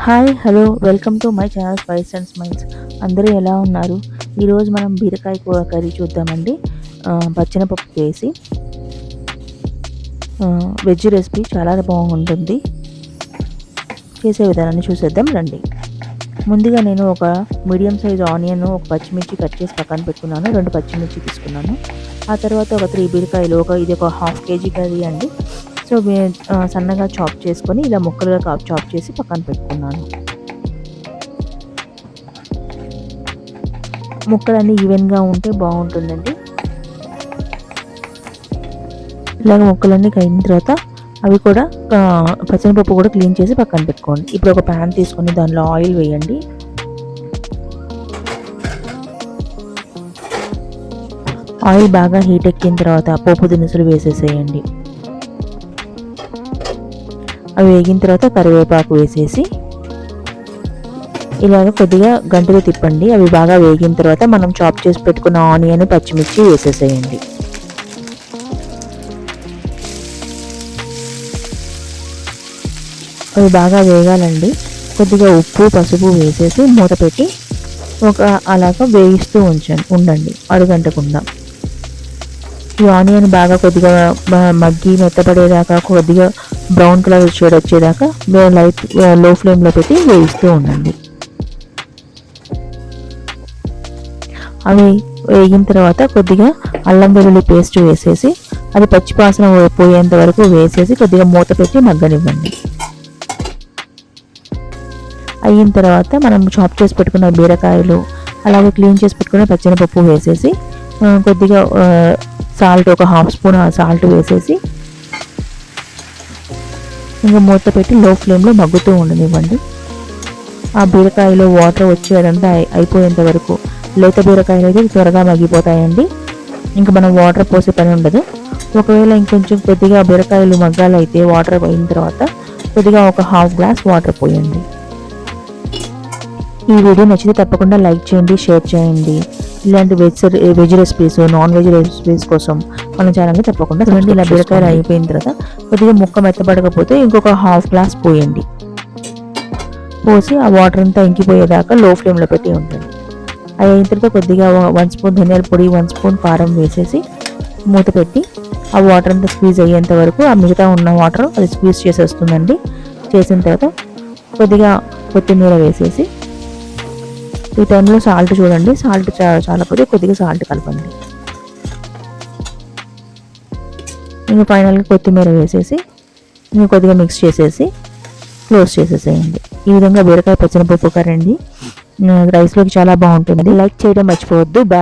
Hi hello welcome to my channel spice and smiles. అందరూ ఎలా ఉన్నారు? ఈరోజు మనం బీరకాయ కూర కర్రీ చూద్దామండి. పచ్చెనపప్పు వేసి వెజ్ రెసిపీ చాలా బాగుంటుంది. చేసే విధానాన్ని చూసేద్దాం రండి. ముందుగా నేను ఒక మీడియం సైజ్ ఆనియన్, ఒక పచ్చిమిర్చి కట్ చేసి పక్కన పెట్టుకున్నాను. 2 పచ్చిమిర్చి తీసుకున్నాను. ఆ తర్వాత ఒక 3 బీరకాయలు, ఇది ఒక హాఫ్ కేజీ కర్రీ అండి. సో సన్నగా చాప్ చేసుకొని ఇలా ముక్కలుగా చాప్ చేసి పక్కన పెట్టుకున్నాను. ముక్కలన్నీ ఈవెన్గా ఉంటే బాగుంటుందండి. ఇలాగ ముక్కలన్నీ అయిన తర్వాత అవి కూడా పచ్చనిపప్పు కూడా క్లీన్ చేసి పక్కన పెట్టుకోండి. ఇప్పుడు ఒక ప్యాన్ తీసుకొని దానిలో ఆయిల్ వేయండి. ఆయిల్ బాగా హీట్ ఎక్కిన తర్వాత పోపు దినుసులు వేసేసేయండి. అవి వేగిన తర్వాత కరివేపాకు వేసేసి ఇలాగ కొద్దిగా గంటలు తిప్పండి. అవి బాగా వేగిన తర్వాత మనం చాప్ చేసి పెట్టుకున్న ఆనియన్, పచ్చిమిర్చి వేసేసేయండి. అవి బాగా వేగాలండి. కొద్దిగా ఉప్పు, పసుపు వేసేసి మూత పెట్టి అలాగా వేయిస్తూ ఉండండి అడుగంటకుండా. ఈ ఆనియన్ బాగా కొద్దిగా మగ్గి మెత్తపడేదాకా, కొద్దిగా బ్రౌన్ కలర్ షేడ్ వచ్చేదాకా లో ఫ్లేమ్లో పెట్టి వేయిస్తూ ఉండండి. అవి వేగిన తర్వాత కొద్దిగా అల్లం వెల్లుల్లి పేస్ట్ వేసేసి అది పచ్చివాసన పోయేంత వరకు వేసేసి కొద్దిగా మూత పెట్టి మగ్గనివ్వండి. అయిన తర్వాత మనం చాప్ చేసి పెట్టుకున్న బీరకాయలు, అలాగే క్లీన్ చేసి పెట్టుకున్న పచ్చెనపప్పు వేసేసి కొద్దిగా సాల్ట్, ఒక హాఫ్ స్పూన్ సాల్ట్ వేసేసి ఇంకా మూత పెట్టి లో ఫ్లేమ్లో మగ్గుతూ ఉండనివ్వండి. ఆ బీరకాయలో వాటర్ వచ్చి అదంతా అయిపోయేంత వరకు. లేత బీరకాయలు అయితే త్వరగా మగ్గిపోతాయండి. ఇంకా మనం వాటర్ పోసే పని ఉండదు. ఒకవేళ ఇంకొంచెం కొద్దిగా బీరకాయలు మగ్గాలైతే వాటర్ పోయిన తర్వాత కొద్దిగా ఒక హాఫ్ గ్లాస్ వాటర్ పోయండి. ఈ వీడియో నచ్చితే తప్పకుండా లైక్ చేయండి, షేర్ చేయండి. ఇలాంటి veg recipes, non veg recipes కోసం మన ఛానల్ని తప్పకుండా చూడండి. ఇలా బీరకాయలు అయిపోయిన తర్వాత కొద్దిగా ముక్క మెత్తబడకపోతే ఇంకొక హాఫ్ గ్లాస్ పోయండి. పోసి ఆ వాటర్ అంతా ఇంకిపోయేదాకా లో ఫ్లేమ్లో పెట్టి ఉంటుంది. అయిన తర్వాత కొద్దిగా 1 స్పూన్ ధనియాల పొడి, 1 స్పూన్ కారం వేసేసి మూత పెట్టి ఆ వాటర్ అంతా స్క్వీజ్ అయ్యేంత వరకు, ఆ మిగతా ఉన్న వాటర్ అది స్క్వీజ్ చేసేస్తుందండి. చేసిన తర్వాత కొద్దిగా కొత్తిమీర వేసేసి ఈ టైంలో సాల్ట్ చూడండి. సాల్ట్ చాలా కొద్దిగా సాల్ట్ కలపండి. ఇంకా ఫైనల్గా కొత్తిమీర వేసేసి ఇంకా కొద్దిగా మిక్స్ చేసేసి క్లోజ్ చేసేసేయండి. ఈ విధంగా బీరకాయ పచ్చనిపప్పు కర్రీ రైస్లోకి చాలా బాగుంటుంది. లైక్ చేయడం మర్చిపోవద్దు. బాయ్.